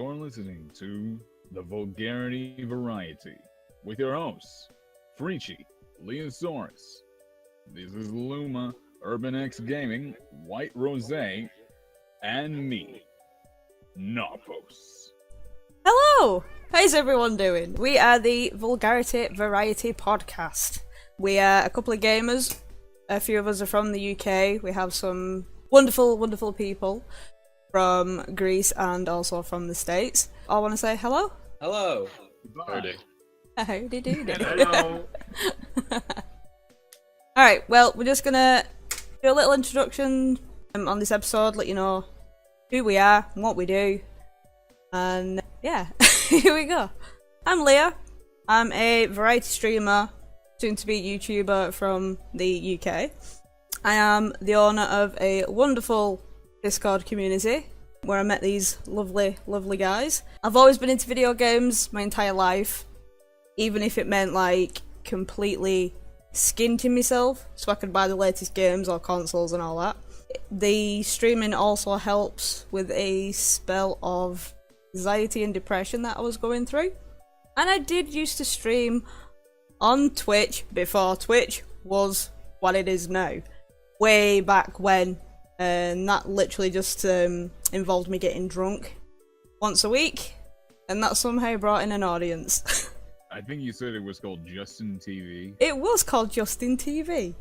You're listening to the Vulgarity Variety with your hosts, Freechy, Leosaurus. This is Luma, Urban X Gaming, White Rose, and me, Narpos. Hello! How's everyone doing? We are the Vulgarity Variety podcast. We are a couple of gamers. A few of us are from the UK. We have some wonderful, wonderful people from Greece and also from the States. I want to say hello. Hello. Howdy. Howdy doody. Hello. Alright, well, we're just gonna do a little introduction on this episode, let you know who we are and what we do. And yeah, here we go. I'm Leah. I'm a variety streamer, soon to be YouTuber from the UK. I am the owner of a wonderful Discord community where I met these lovely, lovely guys. I've always been into video games my entire life, even if it meant like completely skinting myself so I could buy the latest games or consoles and all that. The streaming also helps with a spell of anxiety and depression that I was going through. And I did used to stream on Twitch before Twitch was what it is now. Way back when. And that literally just involved me getting drunk once a week. And that somehow brought in an audience. I think you said it was called Justin TV. It was called Justin TV.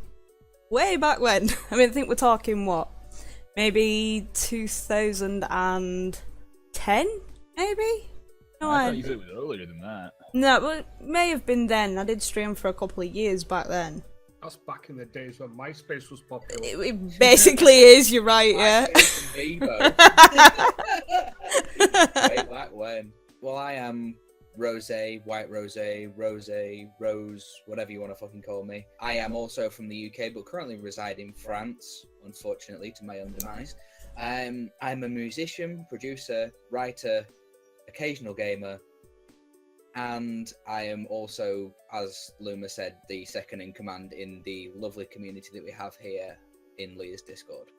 Way back when. I mean, I think we're talking what? Maybe 2010? Maybe? No, I thought you said it was earlier than that. No, but it may have been then. I did stream for a couple of years back then. That's back in the days when MySpace was popular. It basically is, you're right, yeah. Way back when. Well, I am Rose, White Rose, Rose, whatever you want to fucking call me. I am also from the UK, but currently reside in France, unfortunately, to my own demise. I'm a musician, producer, writer, occasional gamer, and I am also, as Luma said, the second in command in the lovely community that we have here in Leah's Discord.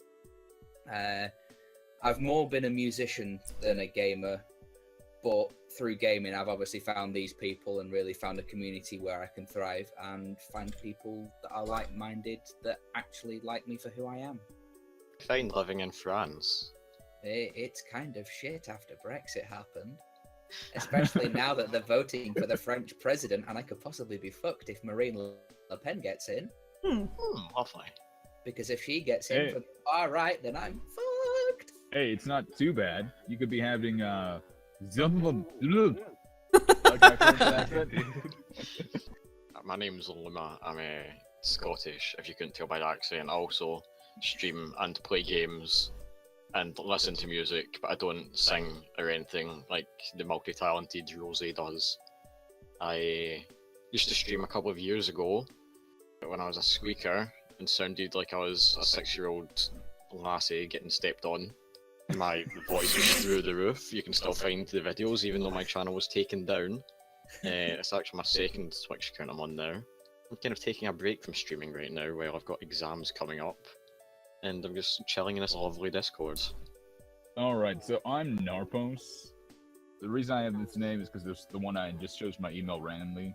I've more been a musician than a gamer, but through gaming I've obviously found these people and really found a community where I can thrive and find people that are like-minded that actually like me for who I am. I find living in France. It's kind of shit after Brexit happened. Especially now that they're voting for the French president, and I could possibly be fucked if Marine Le Pen gets in. Lovely. Because if she gets in from the far right, then I'm fucked. Hey, it's not too bad. You could be having like My name's Luma. I'm Scottish, if you couldn't tell by the accent. I also stream and play games and listen to music, but I don't sing or anything like the multi-talented Rose does. I used to stream a couple of years ago when I was a squeaker and sounded like I was a 6-year-old lassie getting stepped on. My voice was through the roof. You can still find the videos even though my channel was taken down. It's actually my second Twitch account I'm on now. I'm kind of taking a break from streaming right now while I've got exams coming up. And I'm just chilling in this lovely Discord. Alright, so I'm Narpos. The reason I have this name is because there's the one I just chose my email randomly.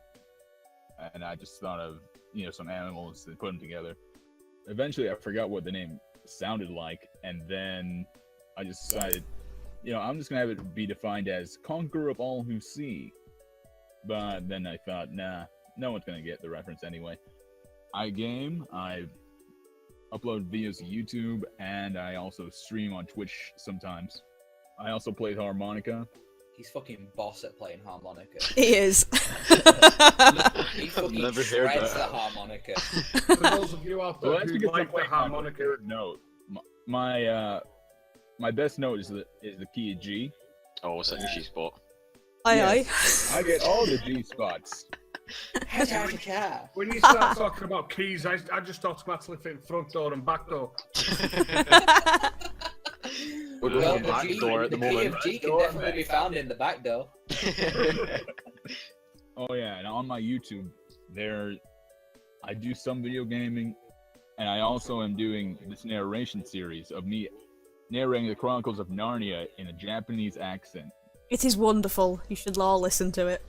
And I just thought of, some animals and put them together. Eventually I forgot what the name sounded like, and then I just decided, I'm just gonna have it be defined as Conqueror of All Who See. But then I thought, nah, no one's gonna get the reference anyway. I game, I upload videos to YouTube, and I also stream on Twitch sometimes. I also play harmonica. He's fucking boss at playing harmonica. He is. He fucking Never heard shreds that. the harmonica. For those of you out there who like the harmonica, note. My best note is the key of G. Oh, what's that G spot? Aye. I get all the G spots. when you start talking about keys, I just automatically think front door and back door. We're going Well, on back door at the key moment. of G can definitely be found in the back door. Oh yeah, and on my YouTube, I do some video gaming, and I also am doing this narration series of me narrating the Chronicles of Narnia in a Japanese accent. It is wonderful. You should all listen to it.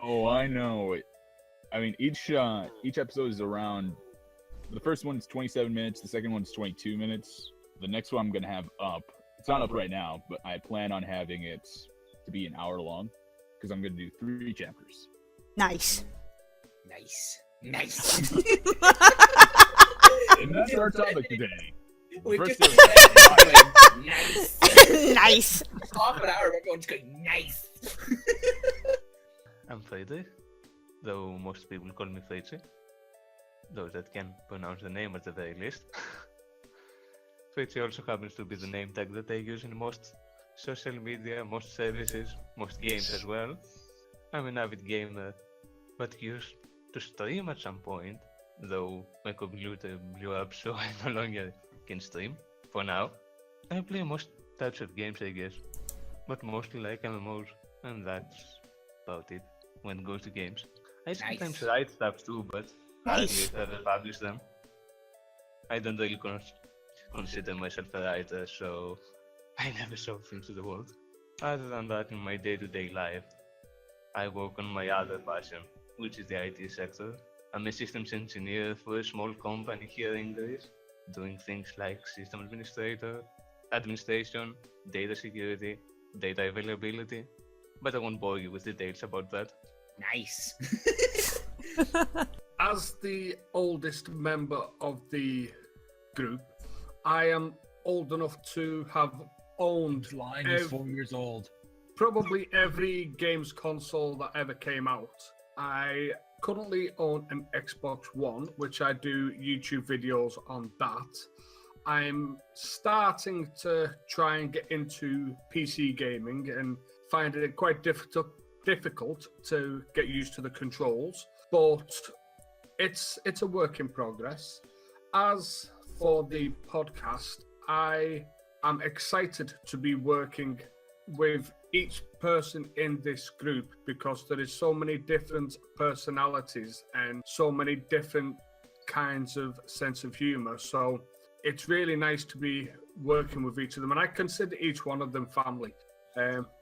Oh, I know. I mean, each episode is around. The first one's 27 minutes. The second one's 22 minutes. The next one I'm gonna have up. It's not up right now, but I plan on having it to be an hour long because I'm gonna do 3 chapters. Nice. Nice. And that's our topic today. We First just episode. nice. Nice. Half an hour of everyone's going nice. I'm Friedrich, though most people call me Fritzy. Those that can pronounce the name at the very least. Fritzy also happens to be the name tag that I use in most social media, most services, most games as well. I'm an avid gamer, but used to stream at some point, though my computer blew up so I no longer can stream, for now. I play most types of games I guess, but mostly like MMOs, and that's about it when it goes to games. I sometimes write stuff too, but hardly ever publish them. I don't really consider myself a writer, so I never show things to the world. Other than that, in my day-to-day life, I work on my other passion, which is the IT sector. I'm a systems engineer for a small company here in Greece, doing things like system administration, data security, data availability, but I won't bore you with details about that. Nice. As the oldest member of the group, I am old enough to have owned Line is 4 years old. probably every games console that ever came out. I currently own an Xbox One, which I do YouTube videos on that. I'm starting to try and get into PC gaming and find it quite difficult to get used to the controls, but it's a work in progress. As for the podcast, I am excited to be working with each person in this group because there is so many different personalities and so many different kinds of sense of humor. So it's really nice to be working with each of them, and I consider each one of them family.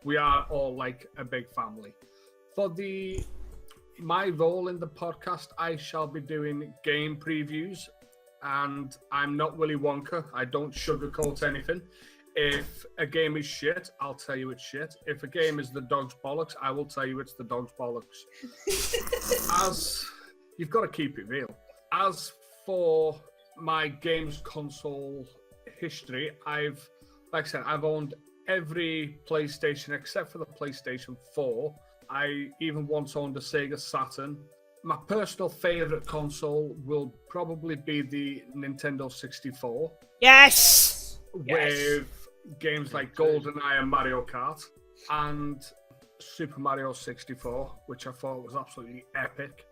We are all like a big family. For my role in the podcast, I shall be doing game previews, and I'm not Willy Wonka. I don't sugarcoat anything. If a game is shit, I'll tell you it's shit. If a game is the dog's bollocks, I will tell you it's the dog's bollocks. As you've got to keep it real. As for my games console history, I've owned every PlayStation except for the PlayStation 4. I even once owned a Sega Saturn. My personal favorite console will probably be the Nintendo 64. Yes! With games like GoldenEye and Mario Kart, and Super Mario 64, which I thought was absolutely epic.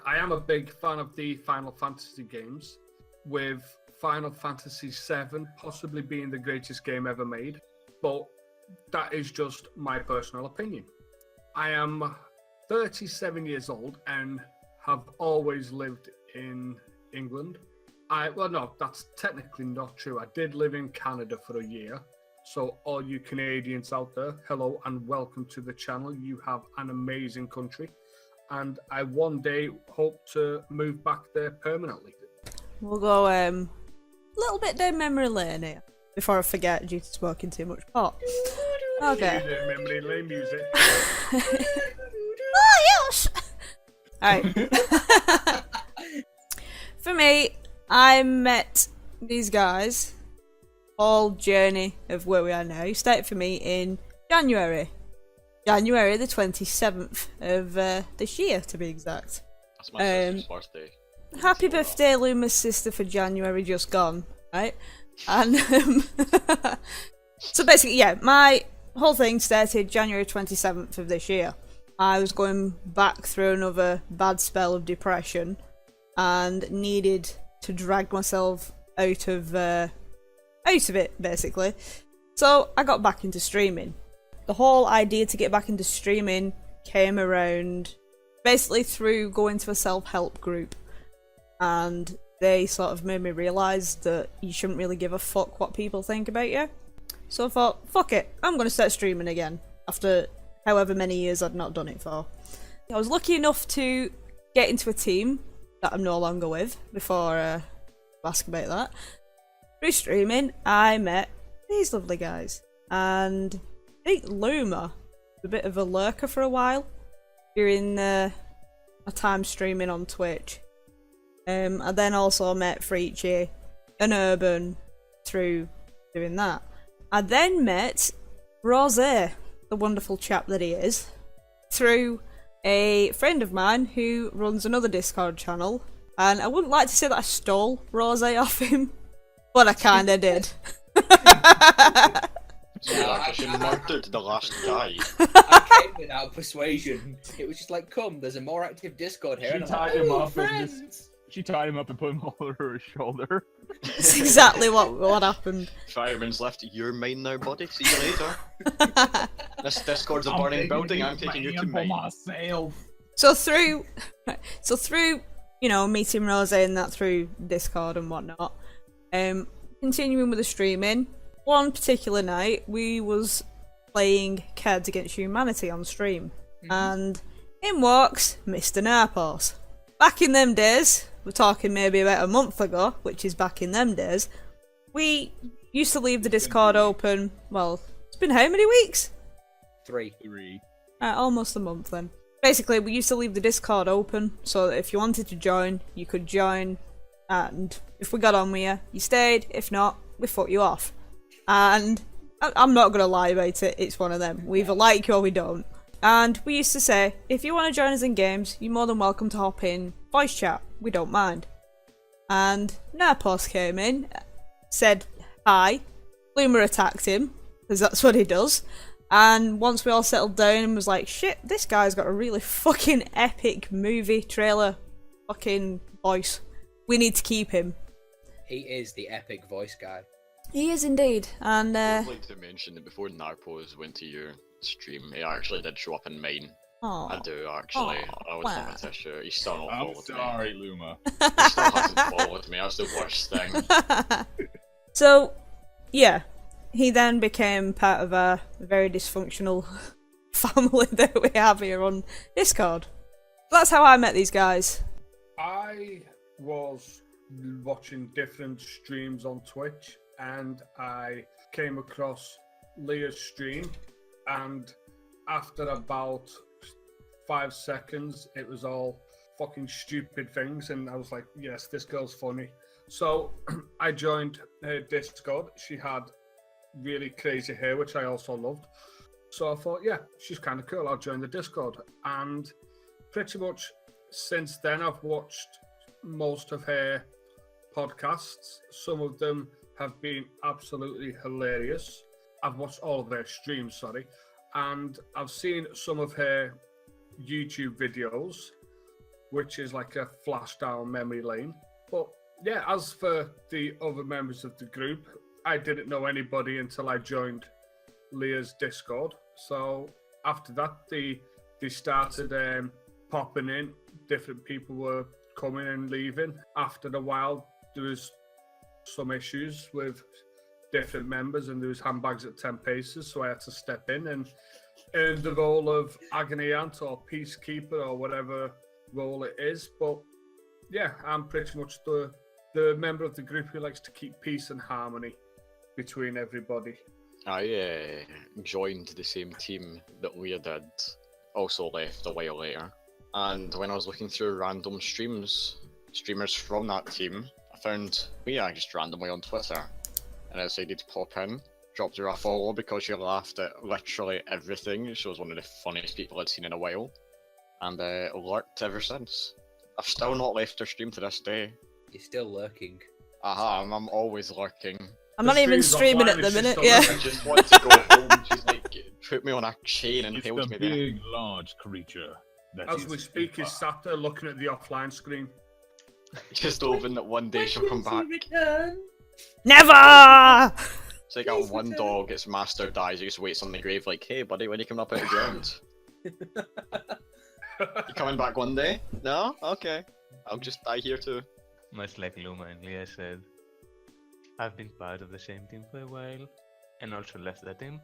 I am a big fan of the Final Fantasy games, with Final Fantasy VII possibly being the greatest game ever made, but that is just my personal opinion. I am 37 years old and have always lived in England. Well, no, that's technically not true. I did live in Canada for a year. So all you Canadians out there, hello and welcome to the channel. You have an amazing country. And I one day hope to move back there permanently. We'll go a little bit down memory lane here before I forget due to smoking too much pot. Okay. Memory lane music. Oh, yes! Alright. For me, I met these guys, whole journey of where we are now, started for me in January the 27th of this year, to be exact. That's my sister's birthday. Happy birthday, Luma's sister, for January just gone, right? And so basically, yeah, my whole thing started January 27th of this year. I was going back through another bad spell of depression and needed to drag myself out of it, basically. So I got back into streaming. The whole idea to get back into streaming came around basically through going to a self-help group, and they sort of made me realise that you shouldn't really give a fuck what people think about you. So I thought, fuck it, I'm going to start streaming again after however many years I'd not done it for. I was lucky enough to get into a team that I'm no longer with before I ask about that. Through streaming, I met these lovely guys, and I think Luma was a bit of a lurker for a while during my time streaming on Twitch. I then also met Freechy and Urban through doing that. I then met Rose, the wonderful chap that he is, through a friend of mine who runs another Discord channel, and I wouldn't like to say that I stole Rose off him, but I kinda did. So you actually murdered the last guy. I came without persuasion. It was just like, come, there's a more active Discord here. She And I'm tied like, him "Oh, up and friends." She tied him up and put him over her shoulder. That's exactly what happened. Fireman's left. You're mine now, buddy. See you later. This Discord's a burning building. I'm taking you to mine. myself. So through, you know, meeting Rose and that through Discord and whatnot, continuing with the streaming, one particular night we was playing Cards Against Humanity on stream, and in walks Mr. Narpos. Back in them days, we're talking maybe about a month ago, which is back in them days, we used to leave the Discord open, well, it's been how many weeks? 3. Almost a month then. Basically, we used to leave the Discord open, so that if you wanted to join, you could join, and if we got on with you, you stayed, if not, we fucked you off. And I'm not gonna lie about it, it's one of them. We either like you or we don't. And we used to say, if you want to join us in games, you're more than welcome to hop in voice chat, we don't mind. And Narpos came in, said hi, Luma attacked him, because that's what he does. And once we all settled down and was like, shit, this guy's got a really fucking epic movie trailer fucking voice. We need to keep him. He is the epic voice guy. He is indeed. And I'd like to mention that before Narpos went to your stream, he actually did show up in mine. I do actually. I was wow. not a tissue. He's still not I'm followed sorry, me. Luma. He still hasn't followed me. That's the worst thing. So, yeah. He then became part of a very dysfunctional family that we have here on Discord. That's how I met these guys. I was watching different streams on Twitch and I came across Leah's stream, and after about 5 seconds it was all fucking stupid things and I was like, yes, this girl's funny. So I joined her Discord. She had really crazy hair, which I also loved. So I thought, yeah, she's kind of cool, I'll join the Discord. And pretty much since then I've watched most of her podcasts. Some of them have been absolutely hilarious. I've watched all of her streams, sorry, and I've seen some of her YouTube videos, which is like a flash down memory lane. But yeah, as for the other members of the group, I didn't know anybody until I joined Leah's Discord. So after that, they started popping in. Different people were coming and leaving. After a while, there was some issues with different members and there was handbags at 10 paces, so I had to step in and earn the role of agony aunt or peacekeeper or whatever role it is. But yeah, I'm pretty much the member of the group who likes to keep peace and harmony between everybody. I joined the same team that Leah did, also left a while later. And when I was looking through random streamers from that team, I found Leah just randomly on Twitter. And I decided to pop in, dropped her a follow because she laughed at literally everything. She was one of the funniest people I'd seen in a while. And lurked ever since. I've still not left her stream to this day. You're still lurking. I'm always lurking. I'm not even stream's streaming offline, at the it's minute, just yeah. on I just want to go home. She's like, put me on a chain and It's held the me there. big, large creature. That As is we speak, he's sat there looking at the offline screen. Just hoping that one day she'll come back. Never! It's like that one dog, its master dies, he just waits on the grave like, hey buddy, when are you coming up out of the ground? You coming back one day? No? Okay. I'll just die here too. Much like Luma and Leah said, I've been part of the same team for a while, and also left that team.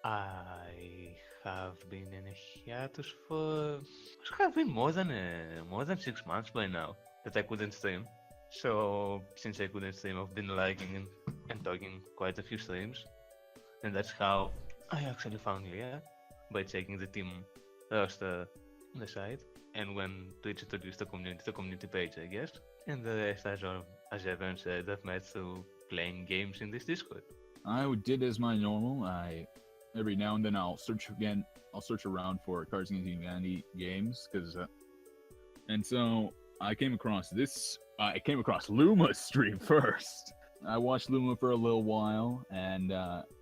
I have been in a hiatus for it have been more than 6 months by now that I couldn't stream. So since I couldn't stream, I've been liking and talking quite a few streams, and that's how I actually found Leah, by checking the team roster on the site, and when Twitch introduced the community page, I guess. And the rest, as everyone said, I've met through playing games in this Discord. I did as my normal. Every now and then I'll search around for Cards Against Humanity games, and so I came across Luma's stream first. I watched Luma for a little while, and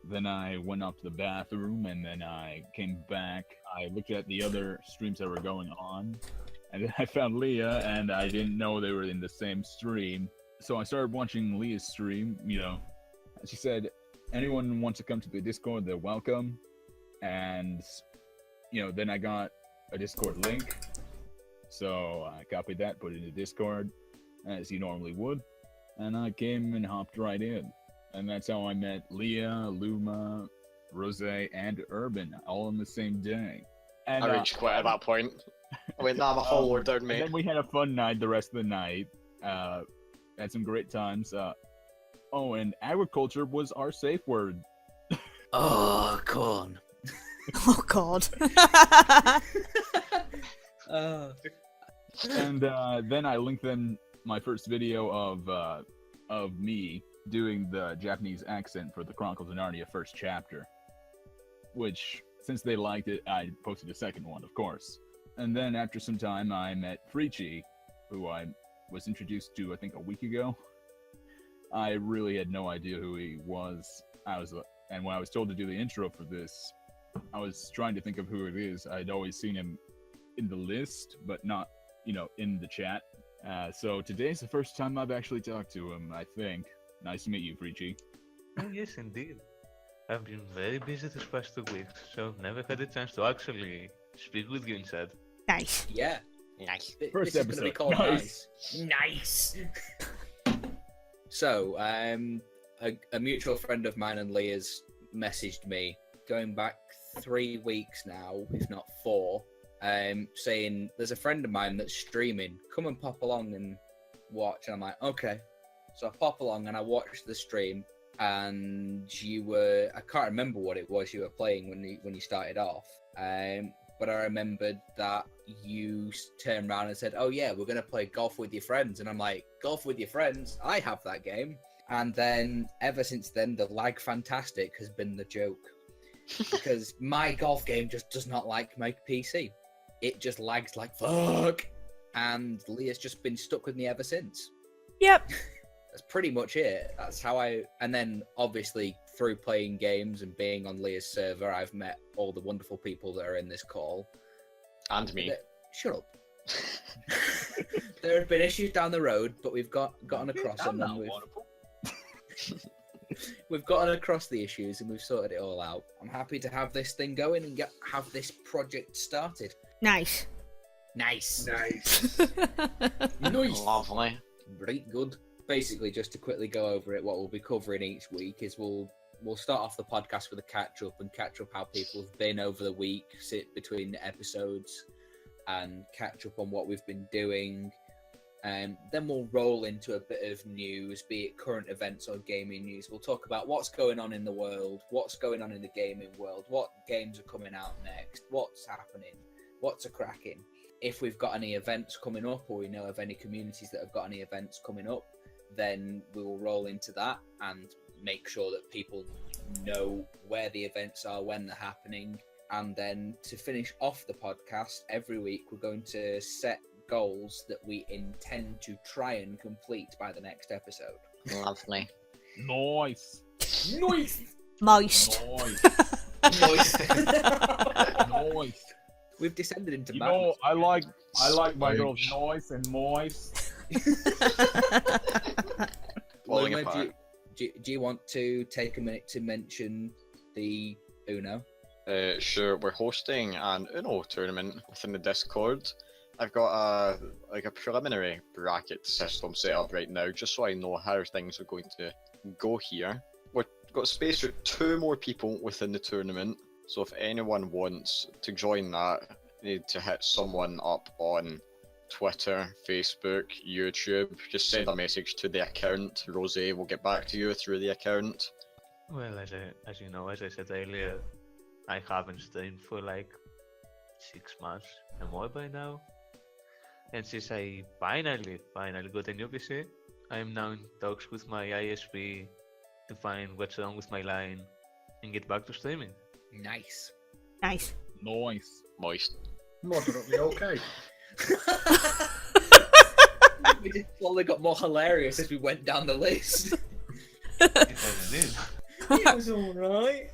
then I went up to the bathroom, and then I came back. I looked at the other streams that were going on, and then I found Leah, and I didn't know they were in the same stream. So I started watching Leah's stream, she said, anyone wants to come to the Discord, they're welcome. And, then I got a Discord link. So I copied that, put it in the Discord, as you normally would. And I came and hopped right in. And that's how I met Leah, Luma, Rose, and Urban, all on the same day. And, I reached quit at that point. I went, nah, my whole word down, mate. And then we had a fun night the rest of the night. Had some great times. And agriculture was our safe word. Oh, corn. Oh God. And then I linked in my first video of me doing the Japanese accent for the Chronicles of Narnia first chapter, which, since they liked it, I posted a second one, of course. And then after some time, I met Frichi, who I was introduced to, I think, a week ago. I really had no idea who he was. And when I was told to do the intro for this, I was trying to think of who it is. I'd always seen him in the list, but not, in the chat. So today's the first time I've actually talked to him, I think. Nice to meet you, Frichi. Oh, yes, indeed. I've been very busy this past 2 weeks, so never had a chance to actually speak with you instead. Nice. Yeah. Nice. First this is going to be episode. called Nice. Nice. So, a mutual friend of mine and Leah's messaged me, going back 3 weeks now, if not 4, saying, there's a friend of mine that's streaming, come and pop along and watch. And I'm like, okay. So I pop along and I watched the stream, and I can't remember what it was you were playing when you started off, but I remembered that you turned around and said, oh yeah, we're going to play golf with your friends. And I'm like, golf with your friends? I have that game. And then ever since then, the lag fantastic has been the joke. Because my golf game just does not like my PC. It just lags like fuck. And Leah's just been stuck with me ever since. Yep. That's pretty much it. That's how and then obviously through playing games and being on Leah's server, I've met all the wonderful people that are in this call. And me. Shut up. There have been issues down the road, but we've gotten across them. And we've gotten across the issues and we've sorted it all out. I'm happy to have this thing going and have this project started. Nice. Nice. Nice. Nice. Lovely. Right, good. Basically, just to quickly go over it, what we'll be covering each week is we'll start off the podcast with a catch up how people have been over the week, sit between the episodes and catch up on what we've been doing. Then we'll roll into a bit of news, be it current events or gaming news. We'll talk about what's going on in the world, what's going on in the gaming world, what games are coming out next, what's happening, what's a cracking. If we've got any events coming up, or we know of any communities that have got any events coming up, then we will roll into that and make sure that people know where the events are, when they're happening. And then to finish off the podcast, every week we're going to set goals that we intend to try and complete by the next episode. Lovely. Nice. Nice! Moist. Nice. Nice. Nice. We've descended into You madness. know, I like my girls nice and moist. Falling Luma, apart. do you want to take a minute to mention the Uno? Sure, we're hosting an Uno tournament within the Discord. I've got a preliminary bracket system set up right now, just so I know how things are going to go here. we've got space for 2 more people within the tournament. So if anyone wants to join that, you need to hit someone up on Twitter, Facebook, YouTube. Just send a message to the account. Rose will get back to you through the account. Well, as you know, as I said earlier, I haven't streamed for like 6 months and more by now. And since I finally got a new PC, I am now in talks with my ISP to find what's wrong with my line and get back to streaming. Nice. Nice. Nice. Moist. Moderately okay. We just slowly got more hilarious as we went down the list. It It was alright.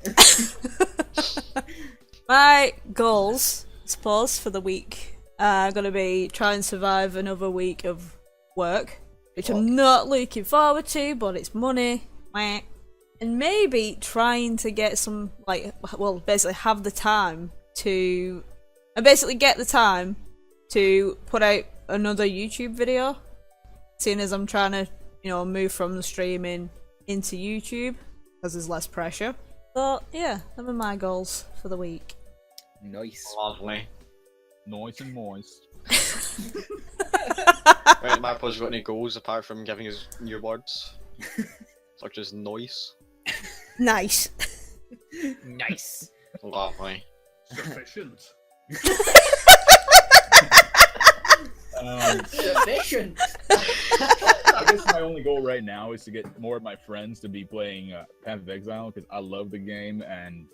My goals, I suppose, for the week are going to be try and survive another week of work, which I'm not looking forward to, but it's money. Meh. And maybe trying to get some, like, well, basically have the time to, and basically get the time to put out another YouTube video, seeing as I'm trying to, you know, move from the streaming into YouTube, because there's less pressure. But yeah, them are my goals for the week. Nice. Lovely. Nice and moist. Right, Marpo's got any goals apart from giving us new words? Such as noise. Nice. Nice. Lovely. Sufficient. Sufficient. I guess my only goal right now is to get more of my friends to be playing Path of Exile, because I love the game and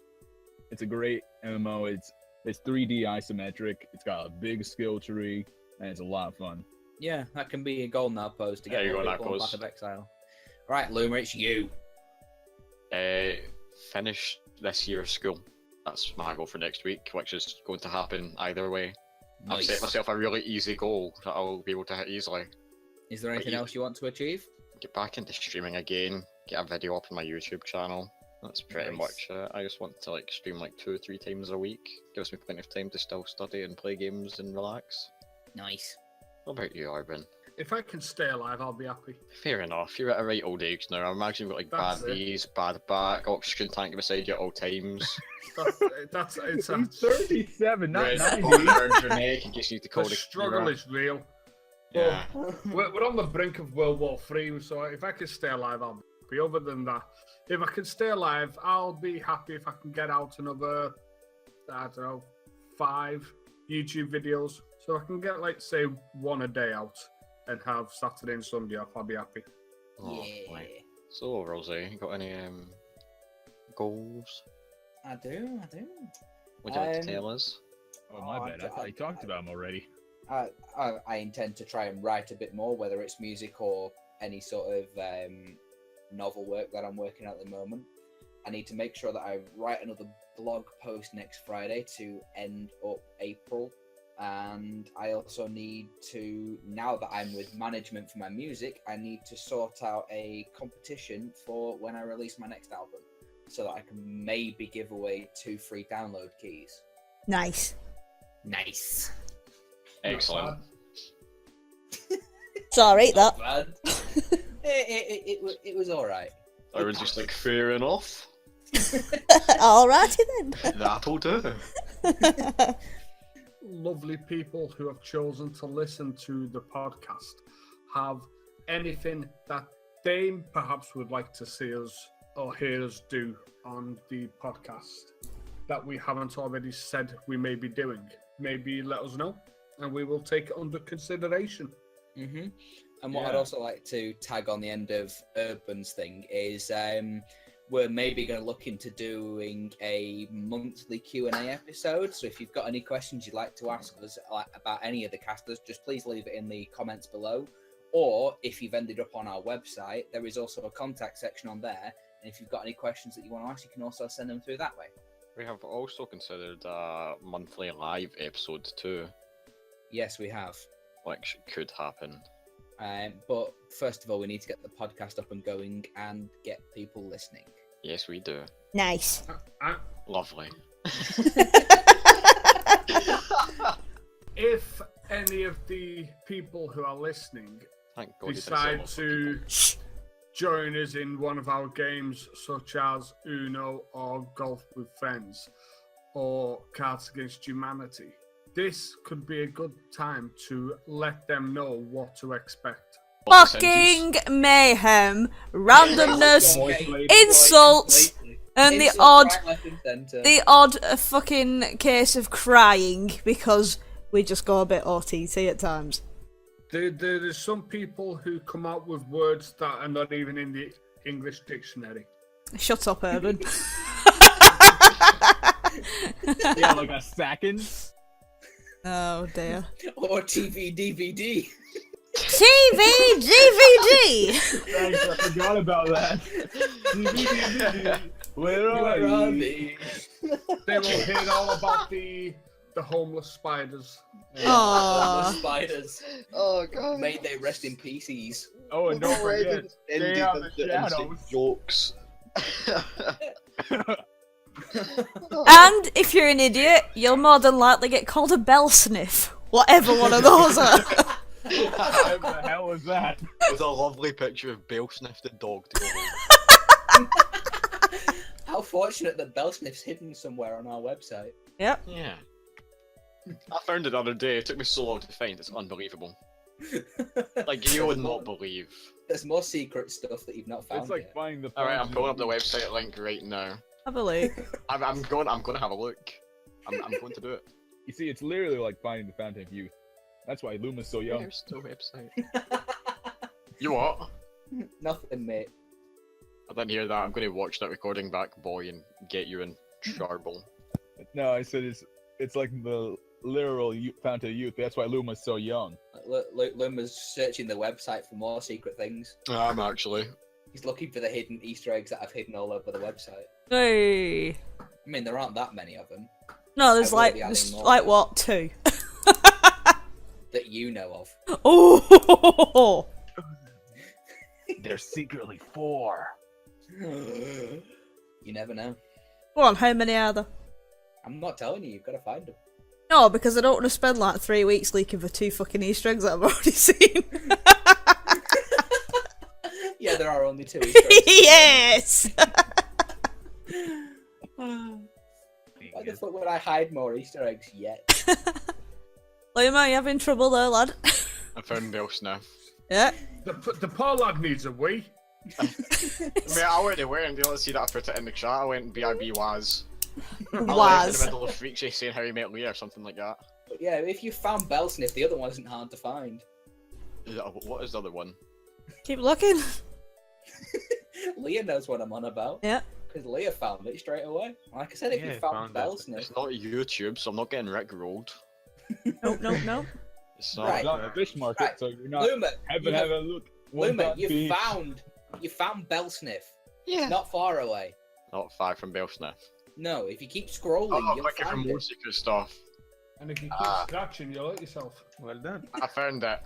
it's a great MMO. It's 3D isometric. It's got a big skill tree and it's a lot of fun. Yeah, that can be a goal now, Pose, to get There you more go, people on Narcos. Path of Exile. Right, Luma, it's you. Finish this year's school. That's my goal for next week, which is going to happen either way. I've set myself a really easy goal that I'll be able to hit easily. Is there anything else you want to achieve? Get back into streaming again, get a video up on my YouTube channel. That's pretty Nice. much it. I just want to like stream like 2 or 3 times a week. Gives me plenty of time to still study and play games and relax. Nice. What about you, Arvin? If I can stay alive, I'll be happy. Fair enough, you're at a right old age now. I imagine you've got like That's bad it. knees, bad back, oxygen tank beside you at all times. It's He's 37, not Red 90. bone around your neck in case you need to call the the struggle cure. is real. Yeah. We're on the brink of World War III, so if I can stay alive, I'll be happy. Other than that, if I can stay alive, I'll be happy if I can get out another, I don't know, 5 YouTube videos. So I can get, like, say, 1 a day out and have Saturday and Sunday off. I'll be happy. Oh, Yeah. boy. So, Rosie, you got any goals? I do. Would you like to tell us? Oh, my bad. I thought you talked about him already. I intend to try and write a bit more, whether it's music or any sort of novel work that I'm working on at the moment. I need to make sure that I write another blog post next Friday to end up April. And I also need to, now that I'm with management for my music, I need to sort out a competition for when I release my next album, so that I can maybe give away 2 free download keys. Nice. Nice. Excellent. Sorry, that. Bad. It was alright. I was just like, fair enough. Alrighty then. That'll do. Lovely people who have chosen to listen to the podcast have anything that they perhaps would like to see us or hear us do on the podcast that we haven't already said we may be doing, maybe let us know and we will take it under consideration. Mm-hmm. And what I'd Yeah. also like to tag on the end of Urban's thing is we're maybe going to look into doing a monthly Q&A episode. So if you've got any questions you'd like to ask us about any of the casters, just please leave it in the comments below. Or if you've ended up on our website, there is also a contact section on there. And if you've got any questions that you want to ask, you can also send them through that way. We have also considered a monthly live episode too, Yes, we have. which could happen. But first of all, we need to get the podcast up and going and get people listening. Yes, we do. Nice. Lovely. If any of the people who are listening Thank God. you did decide say to join us in one of our games, such as Uno or Golf with Friends or Cards Against Humanity. This could be a good time to let them know what to expect. Fucking mayhem, randomness, insults, and the odd fucking case of crying because we just go a bit OTT at times. There's some people who come out with words that are not even in the English dictionary. Shut up, Urban. Yeah, like a second. Oh dear. Or TV DVD. TV DVD. Thanks, I forgot about that. Where are you? They will hear all about the homeless spiders. Aww. The spiders. Oh god. May they rest in pieces. Oh, and don't forget, stay out of the insect shadows. jokes. And if you're an idiot, you'll more than likely get called a bell sniff. Whatever one of those are. What the hell was that? With a lovely picture of Bill Sniff the dog to go home. How fortunate that Bellsniff's hidden somewhere on our website. Yep. Yeah. I found it the other day. It took me so long to find. It's unbelievable. Like, you would not believe. There's more secret stuff that you've not found It's like yet. finding the. Alright, I'm pulling up the website link right now. Have a look. I'm going to have a look. I'm going to do it. You see, it's literally like finding the Fountain of Youth. That's why Luma's so young. There's the website. You what? Nothing, mate. I didn't hear that. I'm going to watch that recording back, boy, and get you in trouble. No, I said it's like the literal Fountain of Youth. That's why Luma's so young. Luma's searching the website for more secret things. I'm actually. He's looking for the hidden Easter eggs that I've hidden all over the website. Hey. I mean, there aren't that many of them No, there's I will be adding more. what, 2? that you know of. Oh. There's secretly 4. You never know. Go on, how many are there? I'm not telling you. You've got to find them. No, because I don't want to spend like 3 weeks leaking for 2 fucking Easter eggs that I've already seen. Yeah, there are only 2 Easter eggs. Yes. Why the fuck would I hide more Easter eggs yet? Luma, you having trouble there, lad? I found Bill Sniff. Yeah. The poor lad needs a wee. I mean, I already went, and you see that I put it in the chat. I went BRB was. I left in the Was. middle of Freaksy saying how he met Leah or something like that. But yeah, if you found Bellsniff, the other one isn't hard to find. What is the other one? Keep looking. Leah knows what I'm on about. Yeah. Because Leah found it straight away. Like I said, if Yeah, you found found it. Bellsniff, It's not YouTube, so I'm not getting rickrolled. No. It's not. Right. It's not a fish market, Right. so you're not. Luma, Have a look. Luma, One you beach. found Bellsniff. Yeah. Not far away. Not far from Bill Sniff. No, if you keep scrolling, Oh, you'll looking for find more it. secret stuff. And if you keep Ah. scratching, you'll hurt yourself. Well done. I found it.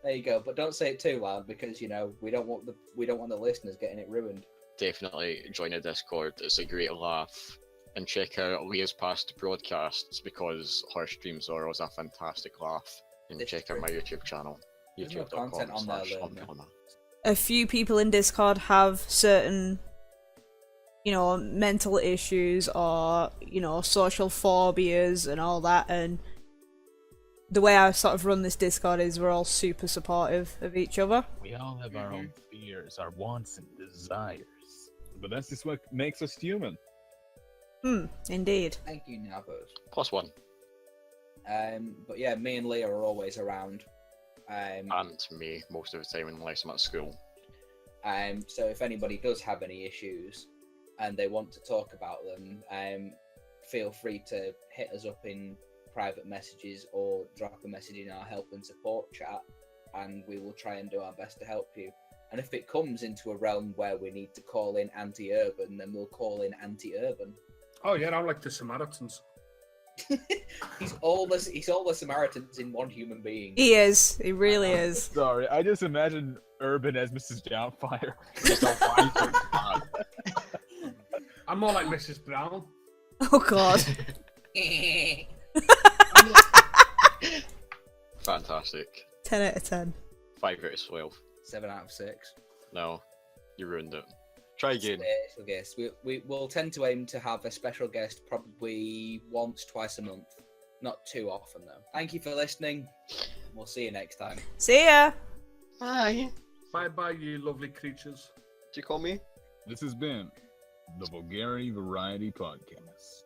There you go, but don't say it too loud because we don't want the listeners getting it ruined. Definitely join the Discord. It's a great laugh. And check out Leah's past broadcasts because her streams are always a fantastic laugh. And This is check out true. my YouTube channel. There's no content on there, Luma. youtube.com/Unbeliever. A few people in Discord have certain, mental issues or, social phobias and all that, and the way I sort of run this Discord is we're all super supportive of each other. We all have our own fears, our wants and desires. But that's just what makes us human. Indeed. Thank you, Nabos. +1. But yeah, me and Leah are always around. And me most of the time unless I'm at school. So if anybody does have any issues and they want to talk about them, feel free to hit us up in private messages or drop a message in our help and support chat, and we will try and do our best to help you. And if it comes into a realm where we need to call in anti-urban, then we'll call in anti-urban. Oh yeah, I'm like the Samaritans. He's all the Samaritans in one human being. He is. He really is. Sorry, I just imagine Urban as Mrs. Doubtfire. I'm more like Mrs. Brown. Oh god. Fantastic. 10 out of 10. 5 out of 12. 7 out of 6. No. You ruined it. Try again. Special guest. We'll tend to aim to have a special guest probably once, twice a month. Not too often, though. Thank you for listening. We'll see you next time. See ya! Bye. Bye, you lovely creatures. Do you call me? This has been the Vulgarity Variety Podcast.